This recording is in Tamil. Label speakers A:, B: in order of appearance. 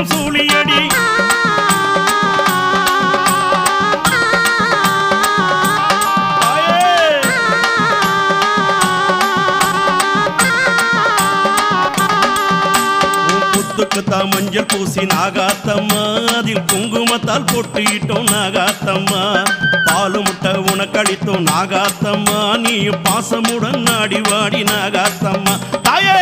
A: நிற்கும் சூழியடி புத்துக்குத்தான் மஞ்சள் பூசி நாகாத்தம்மா அதில் குங்குமத்தால் பொட்டிட்டோம் நாகாத்தம்மா பாலு முட்டை உனக்களித்தோம் நாகாத்தம்மா நீயும் பாசமுடன் நாடி வாடி நாகாத்தம்மா தாயே